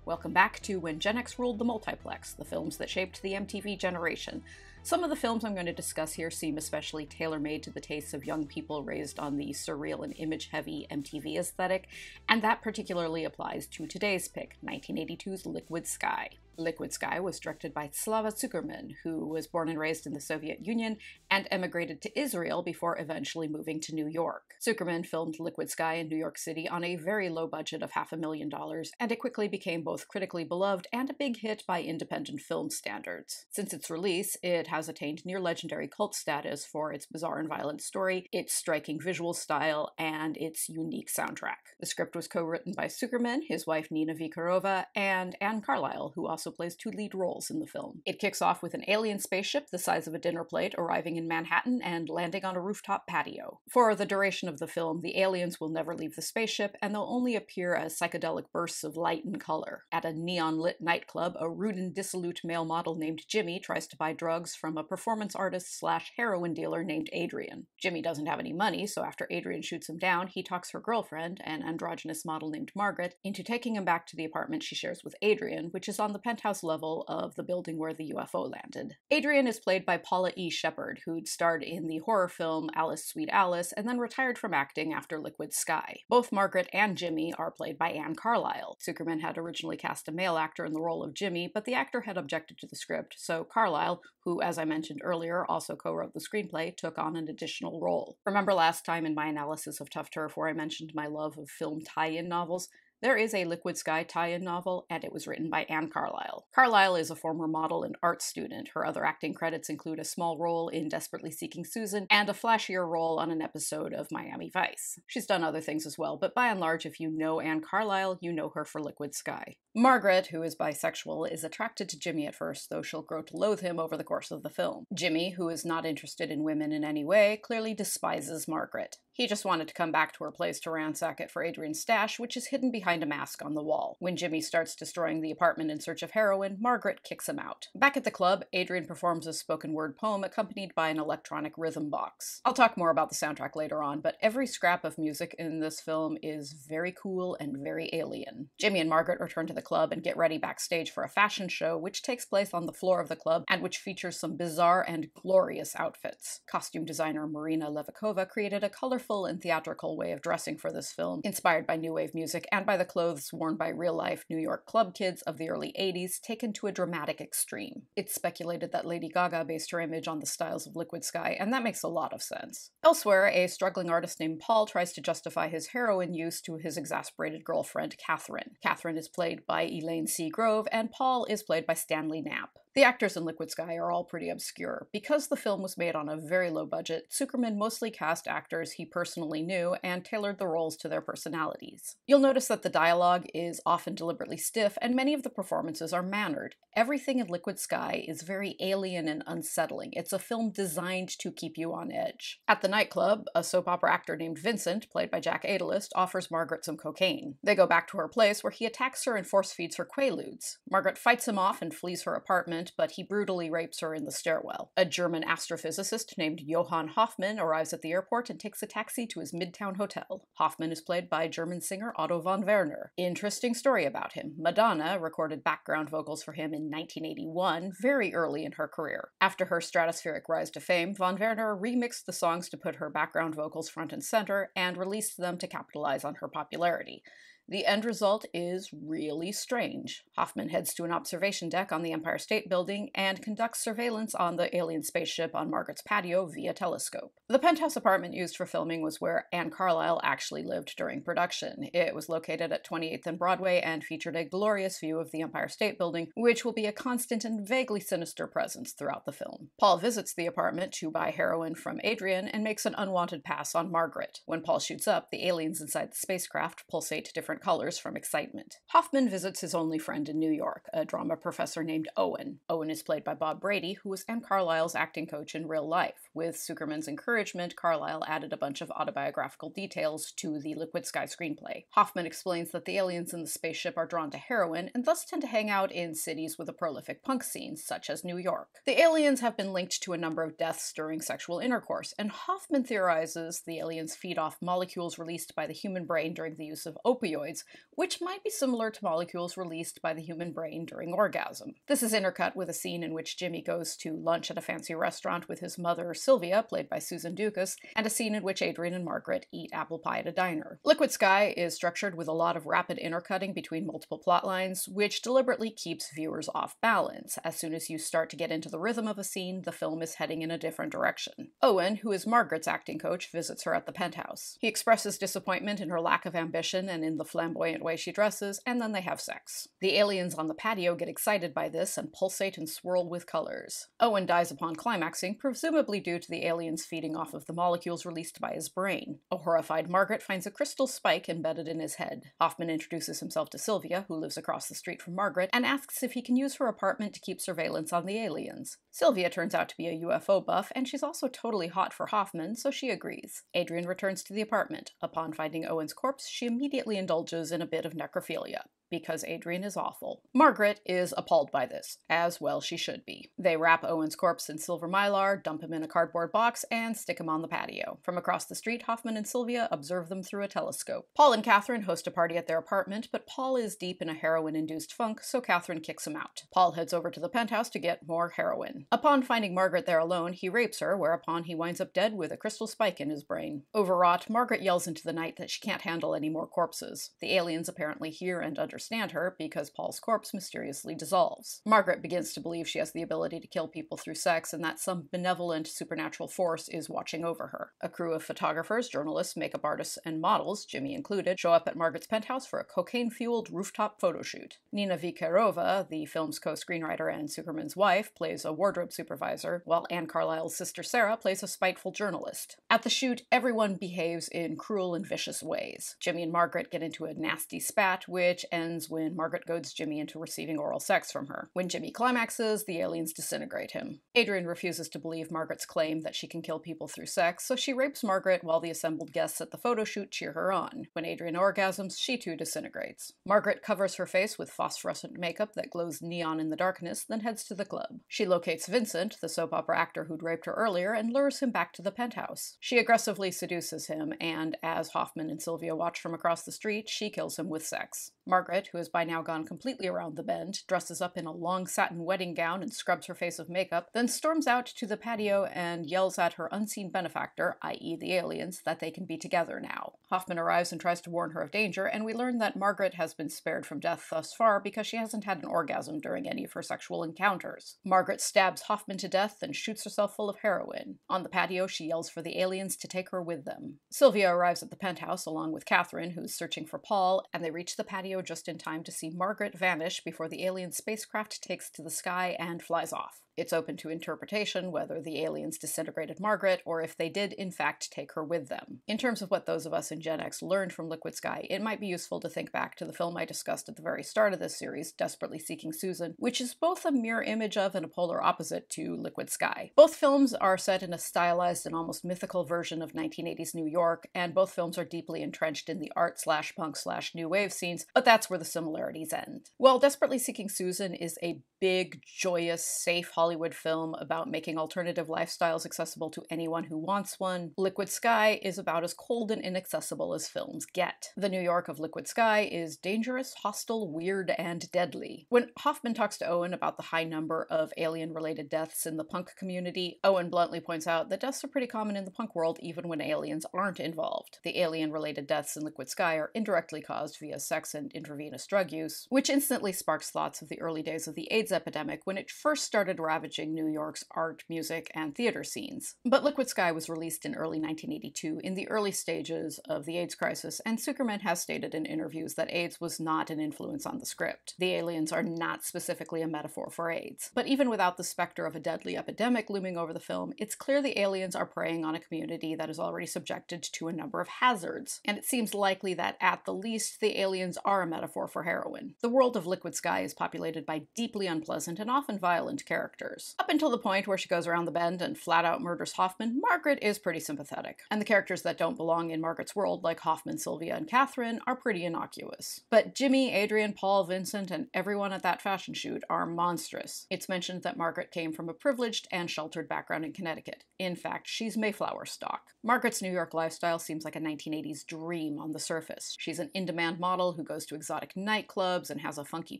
Welcome back to When Gen X Ruled the Multiplex, the films that shaped the MTV generation. Some of the films I'm going to discuss here seem especially tailor-made to the tastes of young people raised on the surreal and image-heavy MTV aesthetic, and that particularly applies to today's pick, 1982's Liquid Sky. Liquid Sky was directed by Slava Tskukerman, who was born and raised in the Soviet Union and emigrated to Israel before eventually moving to New York. Tskukerman filmed Liquid Sky in New York City on a very low budget of $500,000, and it quickly became both critically beloved and a big hit by independent film standards. Since its release, it has attained near-legendary cult status for its bizarre and violent story, its striking visual style, and its unique soundtrack. The script was co-written by Tskukerman, his wife Nina Vikarova, and Anne Carlisle, who also plays two lead roles in the film. It kicks off with an alien spaceship the size of a dinner plate arriving in Manhattan and landing on a rooftop patio. For the duration of the film, the aliens will never leave the spaceship, and they'll only appear as psychedelic bursts of light and color. At a neon-lit nightclub, a rude and dissolute male model named Jimmy tries to buy drugs from a performance artist slash heroin dealer named Adrian. Jimmy doesn't have any money, so after Adrian shoots him down, he talks her girlfriend, an androgynous model named Margaret, into taking him back to the apartment she shares with Adrian, which is on the penthouse level of the building where the UFO landed. Adrian is played by Paula E. Shepherd, who'd starred in the horror film Alice, Sweet Alice, and then retired from acting after Liquid Sky. Both Margaret and Jimmy are played by Anne Carlisle. Tskukerman had originally cast a male actor in the role of Jimmy, but the actor had objected to the script, so Carlisle, who, as I mentioned earlier, also co-wrote the screenplay, took on an additional role. Remember last time in my analysis of Tough Turf where I mentioned my love of film tie-in novels? There is a Liquid Sky tie-in novel, and it was written by Anne Carlisle. Carlisle is a former model and art student. Her other acting credits include a small role in Desperately Seeking Susan and a flashier role on an episode of Miami Vice. She's done other things as well, but by and large, if you know Anne Carlisle, you know her for Liquid Sky. Margaret, who is bisexual, is attracted to Jimmy at first, though she'll grow to loathe him over the course of the film. Jimmy, who is not interested in women in any way, clearly despises Margaret. He just wanted to come back to her place to ransack it for Adrian's stash, which is hidden behind a mask on the wall. When Jimmy starts destroying the apartment in search of heroin, Margaret kicks him out. Back at the club, Adrian performs a spoken word poem accompanied by an electronic rhythm box. I'll talk more about the soundtrack later on, but every scrap of music in this film is very cool and very alien. Jimmy and Margaret return to the club and get ready backstage for a fashion show, which takes place on the floor of the club and which features some bizarre and glorious outfits. Costume designer Marina Levikova created a colorful and theatrical way of dressing for this film, inspired by new wave music and by the clothes worn by real-life New York club kids of the early 80s, taken to a dramatic extreme. It's speculated that Lady Gaga based her image on the styles of Liquid Sky, and that makes a lot of sense. Elsewhere, a struggling artist named Paul tries to justify his heroin use to his exasperated girlfriend, Catherine. Catherine is played by Elaine C. Grove, and Paul is played by Stanley Knapp. The actors in Liquid Sky are all pretty obscure. Because the film was made on a very low budget, Tskukerman mostly cast actors he personally knew and tailored the roles to their personalities. You'll notice that the dialogue is often deliberately stiff, and many of the performances are mannered. Everything in Liquid Sky is very alien and unsettling. It's a film designed to keep you on edge. At the nightclub, a soap opera actor named Vincent, played by Jack Adelist, offers Margaret some cocaine. They go back to her place where he attacks her and force feeds her Quaaludes. Margaret fights him off and flees her apartment, but he brutally rapes her in the stairwell. A German astrophysicist named Johann Hoffmann arrives at the airport and takes a taxi to his Midtown hotel. Hoffmann is played by German singer Otto von Werner. Interesting story about him. Madonna recorded background vocals for him in 1981, very early in her career. After her stratospheric rise to fame, von Werner remixed the songs to put her background vocals front and center and released them to capitalize on her popularity. The end result is really strange. Hoffman heads to an observation deck on the Empire State Building and conducts surveillance on the alien spaceship on Margaret's patio via telescope. The penthouse apartment used for filming was where Anne Carlisle actually lived during production. It was located at 28th and Broadway and featured a glorious view of the Empire State Building, which will be a constant and vaguely sinister presence throughout the film. Paul visits the apartment to buy heroin from Adrian and makes an unwanted pass on Margaret. When Paul shoots up, the aliens inside the spacecraft pulsate different colors from excitement. Hoffman visits his only friend in New York, a drama professor named Owen. Owen is played by Bob Brady, who was Anne Carlisle's acting coach in real life. With Tskukerman's encouragement, Carlisle added a bunch of autobiographical details to the Liquid Sky screenplay. Hoffman explains that the aliens in the spaceship are drawn to heroin and thus tend to hang out in cities with a prolific punk scene, such as New York. The aliens have been linked to a number of deaths during sexual intercourse, and Hoffman theorizes the aliens feed off molecules released by the human brain during the use of opioids opioids, which might be similar to molecules released by the human brain during orgasm. This is intercut with a scene in which Jimmy goes to lunch at a fancy restaurant with his mother, Sylvia, played by Susan Dukas, and a scene in which Adrian and Margaret eat apple pie at a diner. Liquid Sky is structured with a lot of rapid intercutting between multiple plot lines, which deliberately keeps viewers off balance. As soon as you start to get into the rhythm of a scene, the film is heading in a different direction. Owen, who is Margaret's acting coach, visits her at the penthouse. He expresses disappointment in her lack of ambition and in the flamboyant way she dresses, and then they have sex. The aliens on the patio get excited by this and pulsate and swirl with colors. Owen dies upon climaxing, presumably due to the aliens feeding off of the molecules released by his brain. A horrified Margaret finds a crystal spike embedded in his head. Hoffman introduces himself to Sylvia, who lives across the street from Margaret, and asks if he can use her apartment to keep surveillance on the aliens. Sylvia turns out to be a UFO buff, and she's also totally hot for Hoffman, so she agrees. Adrian returns to the apartment. Upon finding Owen's corpse, she immediately indulges in a bit of necrophilia, because Adrian is awful. Margaret is appalled by this, as well she should be. They wrap Owen's corpse in silver mylar, dump him in a cardboard box, and stick him on the patio. From across the street, Hoffman and Sylvia observe them through a telescope. Paul and Catherine host a party at their apartment, but Paul is deep in a heroin-induced funk, so Catherine kicks him out. Paul heads over to the penthouse to get more heroin. Upon finding Margaret there alone, he rapes her, whereupon he winds up dead with a crystal spike in his brain. Overwrought, Margaret yells into the night that she can't handle any more corpses. The aliens apparently hear and understand her because Paul's corpse mysteriously dissolves. Margaret begins to believe she has the ability to kill people through sex and that some benevolent supernatural force is watching over her. A crew of photographers, journalists, makeup artists, and models, Jimmy included, show up at Margaret's penthouse for a cocaine-fueled rooftop photo shoot. Nina Vikarova, the film's co-screenwriter and Tskukerman's wife, plays a wardrobe supervisor, while Anne Carlisle's sister Sarah plays a spiteful journalist. At the shoot, everyone behaves in cruel and vicious ways. Jimmy and Margaret get into a nasty spat, which ends when Margaret goads Jimmy into receiving oral sex from her. When Jimmy climaxes, the aliens disintegrate him. Adrian refuses to believe Margaret's claim that she can kill people through sex, so she rapes Margaret while the assembled guests at the photo shoot cheer her on. When Adrian orgasms, she too disintegrates. Margaret covers her face with phosphorescent makeup that glows neon in the darkness, then heads to the club. She locates Vincent, the soap opera actor who'd raped her earlier, and lures him back to the penthouse. She aggressively seduces him, and as Hoffman and Sylvia watch from across the street, she kills him with sex. Margaret, who has by now gone completely around the bend, dresses up in a long satin wedding gown and scrubs her face of makeup, then storms out to the patio and yells at her unseen benefactor, i.e. the aliens, that they can be together now. Hoffman arrives and tries to warn her of danger, and we learn that Margaret has been spared from death thus far because she hasn't had an orgasm during any of her sexual encounters. Margaret stabs Hoffman to death and shoots herself full of heroin. On the patio, she yells for the aliens to take her with them. Sylvia arrives at the penthouse along with Catherine, who's searching for Paul, and they reach the patio just in time to see Margaret vanish before the alien spacecraft takes to the sky and flies off. It's open to interpretation whether the aliens disintegrated Margaret or if they did in fact take her with them. In terms of what those of us in Gen X learned from Liquid Sky, it might be useful to think back to the film I discussed at the very start of this series, Desperately Seeking Susan, which is both a mirror image of and a polar opposite to Liquid Sky. Both films are set in a stylized and almost mythical version of 1980s New York, and both films are deeply entrenched in the art/punk/new wave scenes, but that's where the similarities end. While Desperately Seeking Susan is a big, joyous, safe Hollywood film about making alternative lifestyles accessible to anyone who wants one, Liquid Sky is about as cold and inaccessible as films get. The New York of Liquid Sky is dangerous, hostile, weird, and deadly. When Hoffman talks to Owen about the high number of alien-related deaths in the punk community, Owen bluntly points out that deaths are pretty common in the punk world even when aliens aren't involved. The alien-related deaths in Liquid Sky are indirectly caused via sex and intravenous drug use, which instantly sparks thoughts of the early days of the AIDS epidemic when it first started ravaging New York's art, music, and theater scenes. But Liquid Sky was released in early 1982 in the early stages of the AIDS crisis, and Tskukerman has stated in interviews that AIDS was not an influence on the script. The aliens are not specifically a metaphor for AIDS. But even without the specter of a deadly epidemic looming over the film, it's clear the aliens are preying on a community that is already subjected to a number of hazards, and it seems likely that at the least the aliens are a metaphor for heroin. The world of Liquid Sky is populated by deeply unpleasant and often violent characters. characters. Up until the point where she goes around the bend and flat out murders Hoffman, Margaret is pretty sympathetic. And the characters that don't belong in Margaret's world, like Hoffman, Sylvia, and Catherine, are pretty innocuous. But Jimmy, Adrian, Paul, Vincent, and everyone at that fashion shoot are monstrous. It's mentioned that Margaret came from a privileged and sheltered background in Connecticut. In fact, she's Mayflower stock. Margaret's New York lifestyle seems like a 1980s dream on the surface. She's an in-demand model who goes to exotic nightclubs and has a funky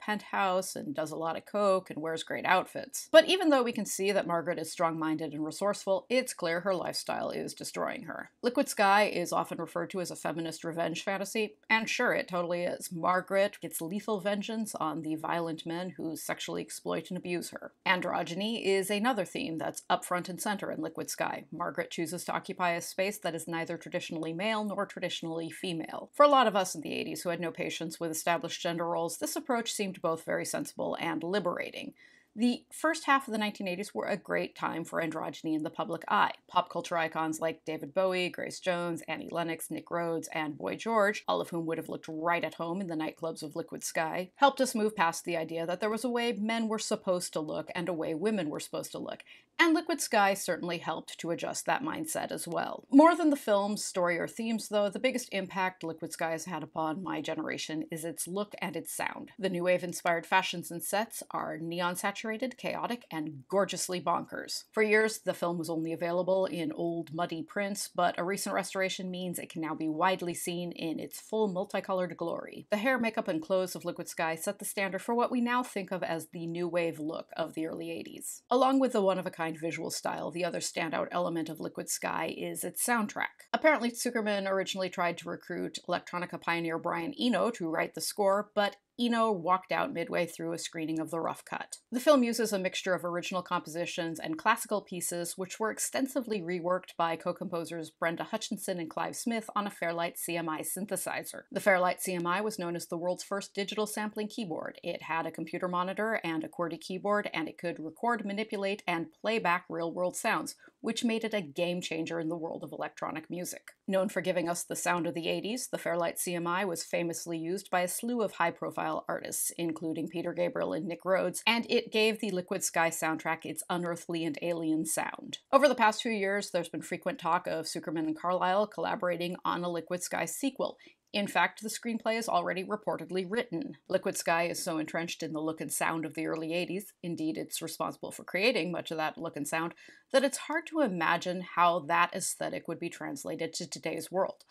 penthouse and does a lot of coke and wears great outfits. But even though we can see that Margaret is strong-minded and resourceful, it's clear her lifestyle is destroying her. Liquid Sky is often referred to as a feminist revenge fantasy, and sure, it totally is. Margaret gets lethal vengeance on the violent men who sexually exploit and abuse her. Androgyny is another theme that's up front and center in Liquid Sky. Margaret chooses to occupy a space that is neither traditionally male nor traditionally female. For a lot of us in the 80s who had no patience with established gender roles, this approach seemed both very sensible and liberating. The first half of the 1980s were a great time for androgyny in the public eye. Pop culture icons like David Bowie, Grace Jones, Annie Lennox, Nick Rhodes, and Boy George, all of whom would have looked right at home in the nightclubs of Liquid Sky, helped us move past the idea that there was a way men were supposed to look and a way women were supposed to look. And Liquid Sky certainly helped to adjust that mindset as well. More than the film's story or themes, though, the biggest impact Liquid Sky has had upon my generation is its look and its sound. The new wave-inspired fashions and sets are neon-saturated, chaotic, and gorgeously bonkers. For years, the film was only available in old, muddy prints, but a recent restoration means it can now be widely seen in its full multicolored glory. The hair, makeup, and clothes of Liquid Sky set the standard for what we now think of as the new wave look of the early 80s. Along with the one-of-a-kind visual style, the other standout element of Liquid Sky is its soundtrack. Apparently, Tskukerman originally tried to recruit electronica pioneer Brian Eno to write the score, but Eno walked out midway through a screening of the rough cut. The film uses a mixture of original compositions and classical pieces, which were extensively reworked by co-composers Brenda Hutchinson and Clive Smith on a Fairlight CMI synthesizer. The Fairlight CMI was known as the world's first digital sampling keyboard. It had a computer monitor and a QWERTY keyboard, and it could record, manipulate, and play back real-world sounds, which made it a game-changer in the world of electronic music. Known for giving us the sound of the 80s, the Fairlight CMI was famously used by a slew of high-profile artists, including Peter Gabriel and Nick Rhodes, and it gave the Liquid Sky soundtrack its unearthly and alien sound. Over the past few years, there's been frequent talk of Tskukerman and Carlisle collaborating on a Liquid Sky sequel. In fact, the screenplay is already reportedly written. Liquid Sky is so entrenched in the look and sound of the early 80s, indeed it's responsible for creating much of that look and sound, that it's hard to imagine how that aesthetic would be translated to today's world.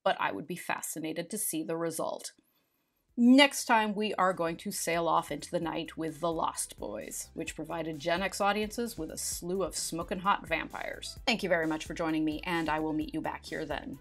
But I would be fascinated to see the result. Next time, we are going to sail off into the night with The Lost Boys, which provided Gen X audiences with a slew of smoking hot vampires. Thank you very much for joining me, and I will meet you back here then.